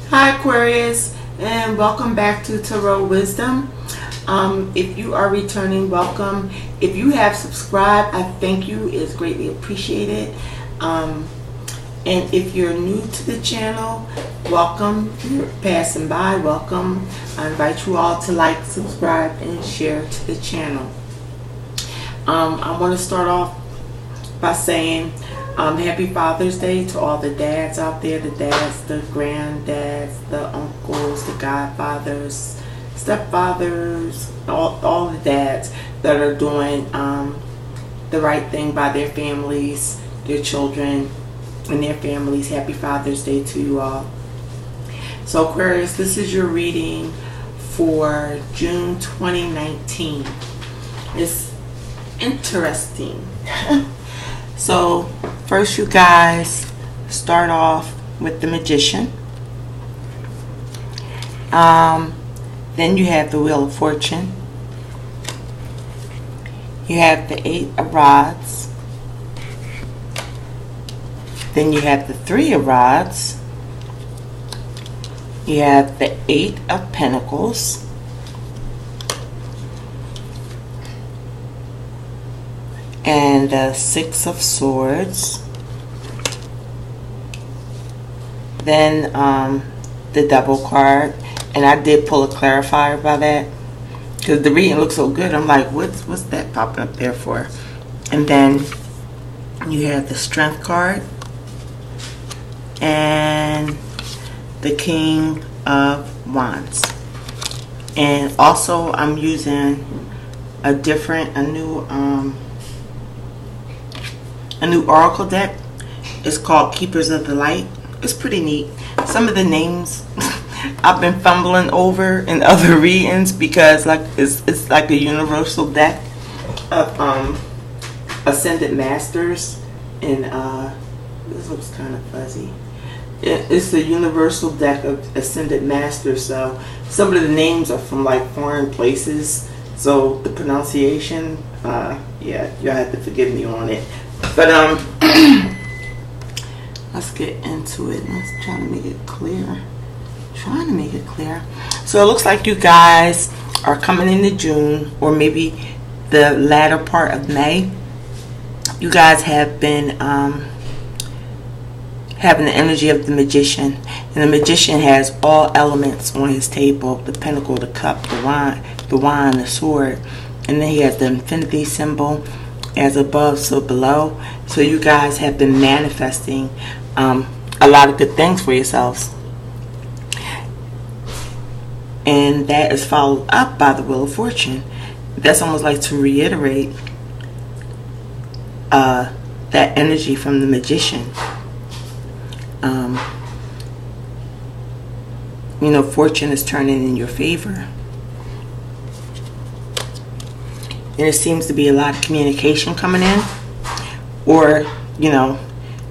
Hi Aquarius, and welcome back to Tarot Wisdom. If you are returning, welcome. If you have subscribed, I thank you. It's greatly appreciated. And if you're new to the channel, welcome. If you're passing by, welcome. I invite you all to like, subscribe, and share to the channel. I want to start off by saying happy Father's Day to all the dads out there, the dads, the granddads, the uncles, the godfathers, stepfathers, all the dads that are doing the right thing by their families, their children, and their families. Happy Father's Day to you all. So Aquarius, this is your reading for June 2019. It's interesting. So first, you guys start off with the Magician. Then you have the Wheel of Fortune. You have the Eight of Rods. Then you have the Three of Rods. You have the Eight of Pentacles. And the Six of Swords. Then the Devil card, and I did pull a clarifier by that because the reading looks so good. I'm like, what's that popping up there for? And then you have the Strength card and the King of Wands. And also I'm using a new oracle deck. It's called Keepers of the Light. It's pretty neat. Some of the names I've been fumbling over in other readings because it's like a universal deck of Ascended Masters, and this looks kind of fuzzy. It's the universal deck of Ascended Masters, so some of the names are from like foreign places, so the pronunciation, yeah, you have to forgive me on it. But let's get into it. Let's try to make it clear. So it looks like you guys are coming into June, or maybe the latter part of May. You guys have been having the energy of the Magician, and the Magician has all elements on his table: the Pentacle, the Cup, the wine, the Sword, and then he has the Infinity symbol. As above, so below. So you guys have been manifesting a lot of good things for yourselves, and that is followed up by the Wheel of Fortune. That's almost like to reiterate that energy from the Magician. You know, fortune is turning in your favor. And it seems to be a lot of communication coming in, or, you know,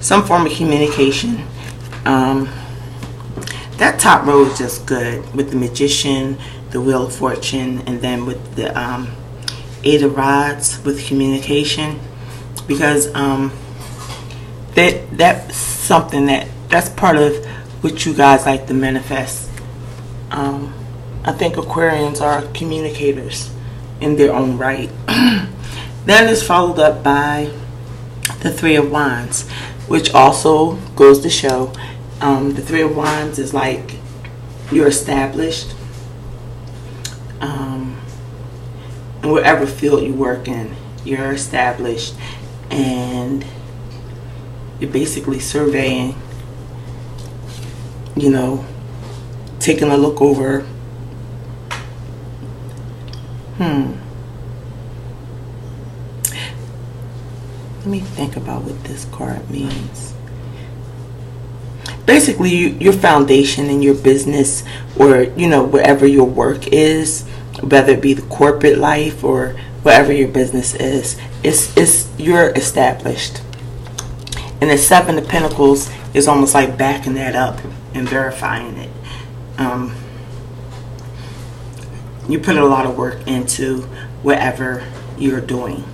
some form of communication. That top row is just good with the Magician, the Wheel of Fortune, and then with the Eight of Rods with communication, because that's something that's part of what you guys like to manifest. I think Aquarians are communicators in their own right. Then it's followed up by the Three of Wands, which also goes to show the Three of Wands is like you're established in whatever field you work in. You're established, and you're basically surveying, you know, taking a look over. Let me think about what this card means. Basically, your foundation in your business, or, you know, whatever your work is, whether it be the corporate life or whatever your business is, you're established. And the Seven of Pentacles is almost like backing that up and verifying it. You put a lot of work into whatever you're doing.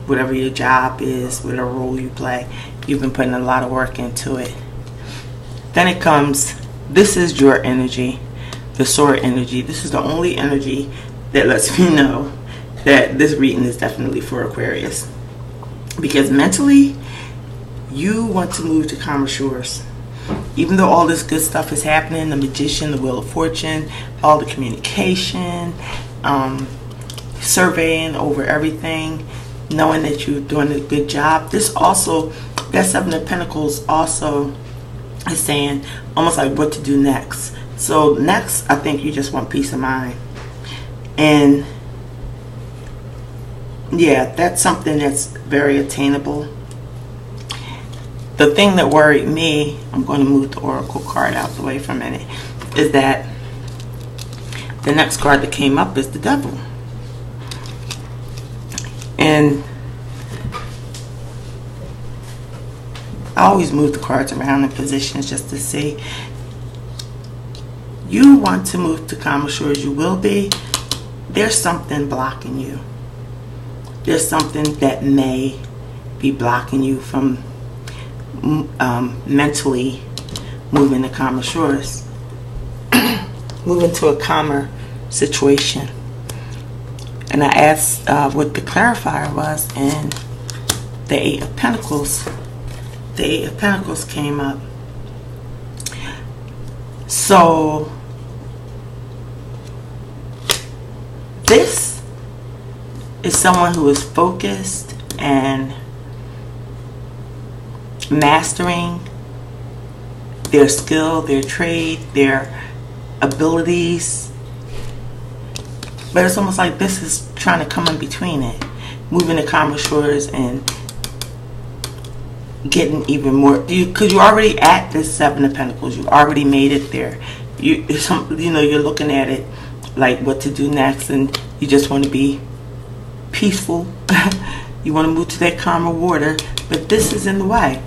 Whatever your job is, whatever role you play, you've been putting a lot of work into it. Then it comes this is your energy, the sword energy. This is the only energy that lets me know that this reading is definitely for Aquarius. Because mentally, you want to move to calmer shores. Even though all this good stuff is happening, the Magician, the Wheel of Fortune, all the communication, surveying over everything, knowing that you're doing a good job. This also, that Seven of Pentacles also is saying almost like what to do next. So next, I think you just want peace of mind. And yeah, that's something that's very attainable. The thing that worried me, I'm going to move the Oracle card out the way for a minute, is that the next card that came up is the Devil. And I always move the cards around in positions just to see. You want to move to calmer shores, you will be. There's something blocking you. There's something that may be blocking you from mentally moving to calmer shores, moving to a calmer situation. And I asked what the clarifier was, and the Eight of Pentacles. The Eight of Pentacles came up. So this is someone who is focused and mastering their skill, their trade, their abilities. But it's almost like this is trying to come in between it, moving to calmer shores and getting even more. Because you're already at this Seven of Pentacles. You already made it there. You're looking at it like what to do next, and you just want to be peaceful. You want to move to that calmer water, but this is in the way.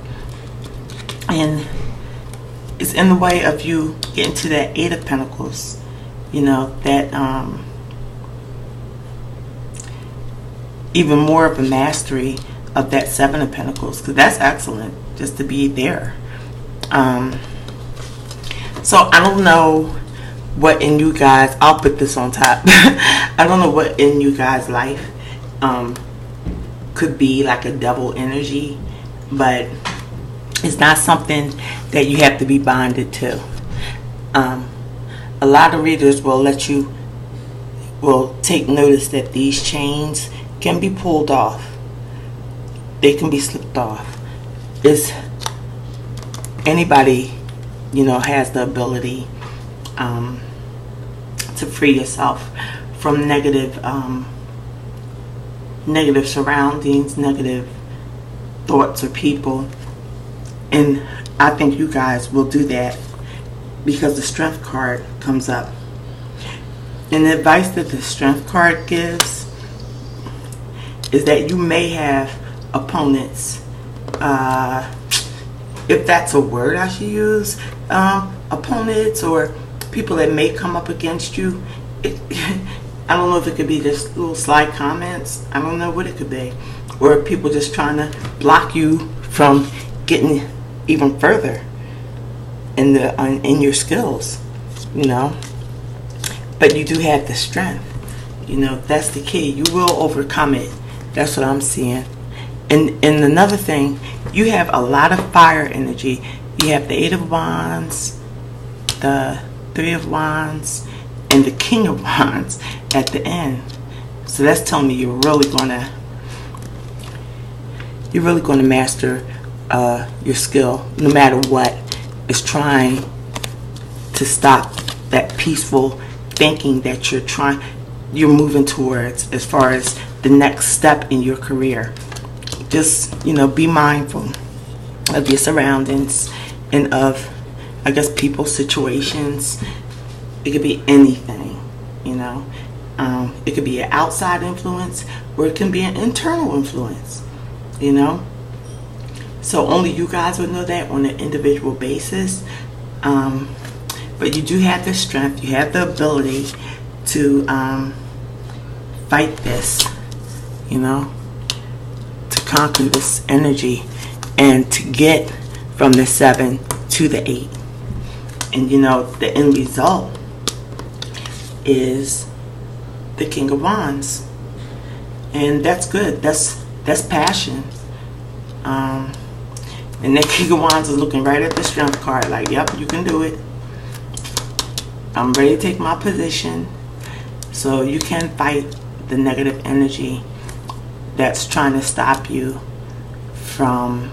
And it's in the way of you getting to that Eight of Pentacles. You know, that even more of a mastery of that Seven of Pentacles, because that's excellent just to be there. So I don't know what in you guys, I'll put this on top. I don't know what in you guys' life could be like a devil energy, but it's not something that you have to be bonded to. A lot of readers will take notice that these chains can be pulled off. They can be slipped off. It's anybody, has the ability to free yourself from negative surroundings, negative thoughts or people. And I think you guys will do that because the Strength card comes up. And the advice that the Strength card gives is that you may have opponents, if that's a word I should use, opponents or people that may come up against you. I don't know if it could be just little sly comments. I don't know what it could be. Or people just trying to block you from getting even further in your skills, But you do have the strength. That's the key. You will overcome it. That's what I'm seeing. And another thing, you have a lot of fire energy. You have the Eight of Wands, the Three of Wands, and the King of Wands at the end. So that's telling me you're really going to master your skill, no matter what is trying to stop that peaceful thinking that you're moving towards as far as the next step in your career. Just, be mindful of your surroundings and of, I guess, people, situations. It could be anything, It could be an outside influence or it can be an internal influence, So only you guys would know that on an individual basis. But you do have the strength, you have the ability to fight this, to conquer this energy and to get from the 7 to the 8. And you know, the end result is the King of Wands. And that's good. That's passion. And that King of Wands is looking right at the Strength card like, yep, you can do it. I'm ready to take my position. So you can fight the negative energy that's trying to stop you from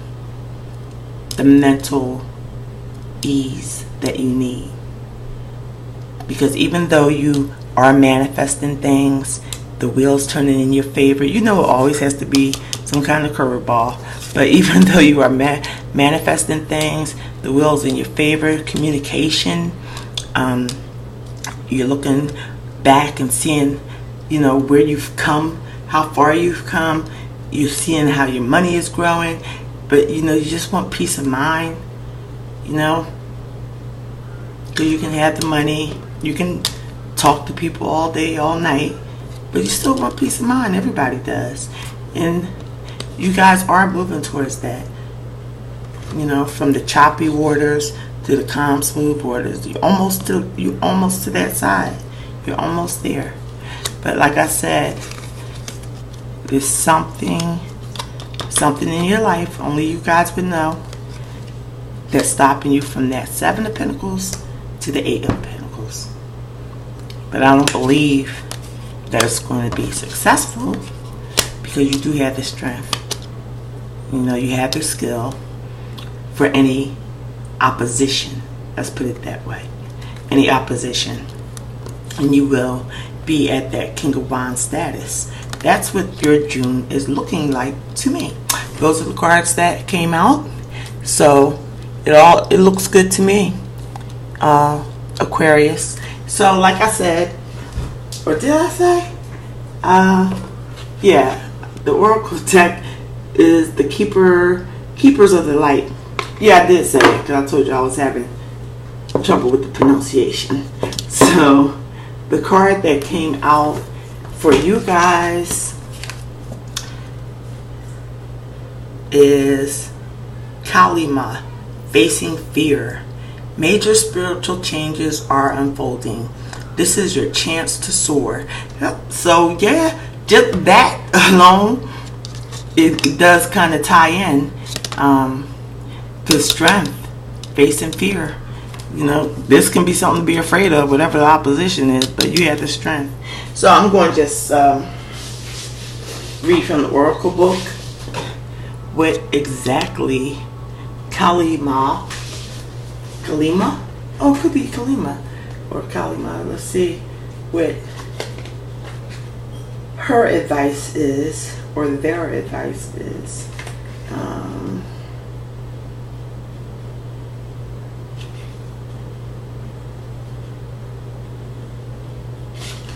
the mental ease that you need. Because even though you are manifesting things, the wheels turning in your favor, you know it always has to be some kind of curveball. But even though you are manifesting things, the wheels in your favor, communication, you're looking back and seeing, you know, where you've come, how far you've come. You're seeing how your money is growing. But, you know, you just want peace of mind, you know. So you can have the money. You can talk to people all day, all night. But you still want peace of mind. Everybody does. And you guys are moving towards that. You know, from the choppy waters to the calm, smooth waters. You're almost to that side. You're almost there. But like I said, there's something in your life, only you guys would know, that's stopping you from that 7 of Pentacles to the 8 of Pentacles. But I don't believe that it's going to be successful, because you do have the strength. You know, you have the skill for any opposition. Let's put it that way. Any opposition. And you will be at that King of Wands status. That's what your June is looking like to me. Those are the cards that came out. So it looks good to me. Aquarius. So like I said, or did I say? Yeah, the Oracle deck is the Keepers of the Light. Yeah, I did say it, because I told you I was having trouble with the pronunciation. So the card that came out for you guys is Kalima, Facing Fear. Major spiritual changes are unfolding. This is your chance to soar. Yep. So yeah, just that alone, it does kind of tie in to strength, facing fear. You know, this can be something to be afraid of, whatever the opposition is, but you have the strength. So I'm going to just read from the Oracle book what exactly Kalima? Oh, it could be Kalima or Kalima. Let's see what her advice is, or their advice is.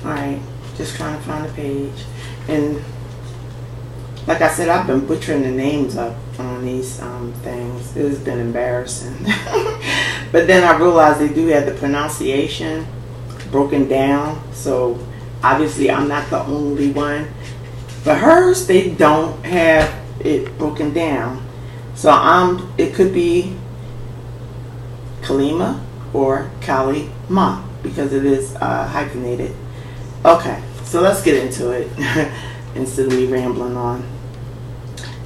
Alright, just trying to find a page. And like I said, I've been butchering the names up on these things. It has been embarrassing. But then I realized they do have the pronunciation broken down. So obviously I'm not the only one. But hers, they don't have it broken down. So it could be Kalima or Kalima, because it is hyphenated. Okay, so let's get into it instead of me rambling on.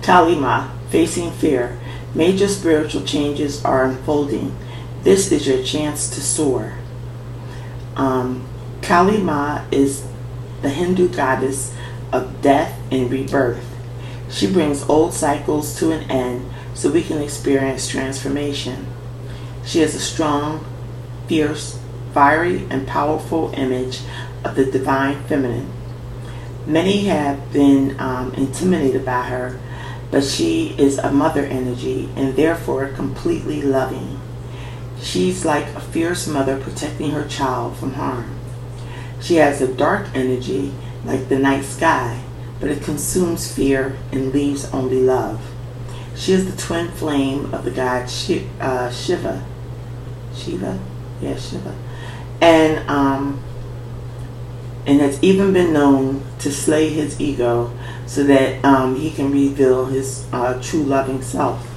Kalima, Facing Fear. Major spiritual changes are unfolding. This is your chance to soar. Kalima is the Hindu goddess of death and rebirth. She brings old cycles to an end so we can experience transformation. She is a strong, fierce, fiery, and powerful image of the divine feminine. Many have been intimidated by her, but she is a mother energy and therefore completely loving. She's like a fierce mother protecting her child from harm. She has a dark energy like the night sky, but it consumes fear and leaves only love. She is the twin flame of the god Shiva. Shiva? Yeah, Shiva. And has even been known to slay his ego so that he can reveal his true loving self.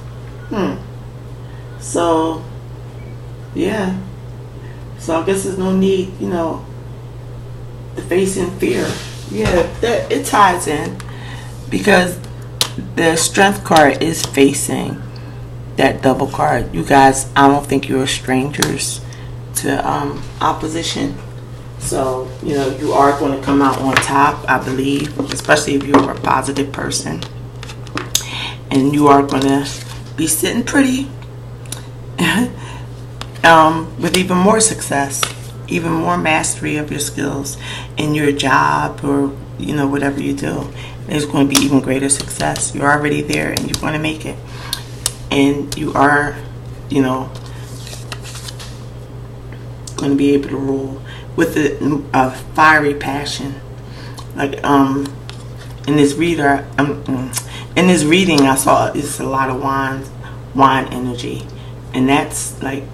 So, yeah, So I guess there's no need, you know, to face in fear. Yeah, it ties in, because the strength card is facing that double card. You guys, I don't think you're strangers to opposition. So, you know, you are going to come out on top, I believe, especially if you're a positive person. And you are going to be sitting pretty with even more success, even more mastery of your skills in your job, or, you know, whatever you do. There's going to be even greater success. You're already there, and you're going to make it. And you are, you know, going to be able to rule with a fiery passion. Like in this reading I saw it's a lot of wine energy, and that's like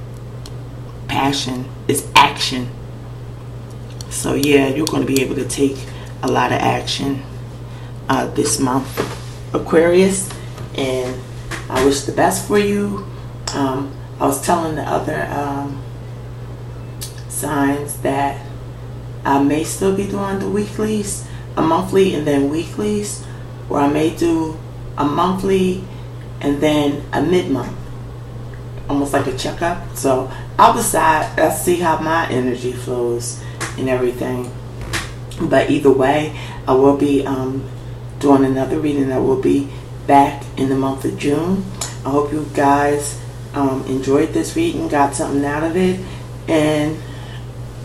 passion. It's action. So yeah, you're going to be able to take a lot of action this month, Aquarius, and I wish the best for you. I was telling the other signs that I may still be doing the weeklies, a monthly and then weeklies, or I may do a monthly and then a mid-month, almost like a checkup. So I'll decide. I'll see how my energy flows and everything. But either way, I will be doing another reading that will be back in the month of June. I hope you guys enjoyed this reading, got something out of it, and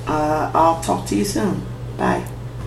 I'll talk to you soon. Bye.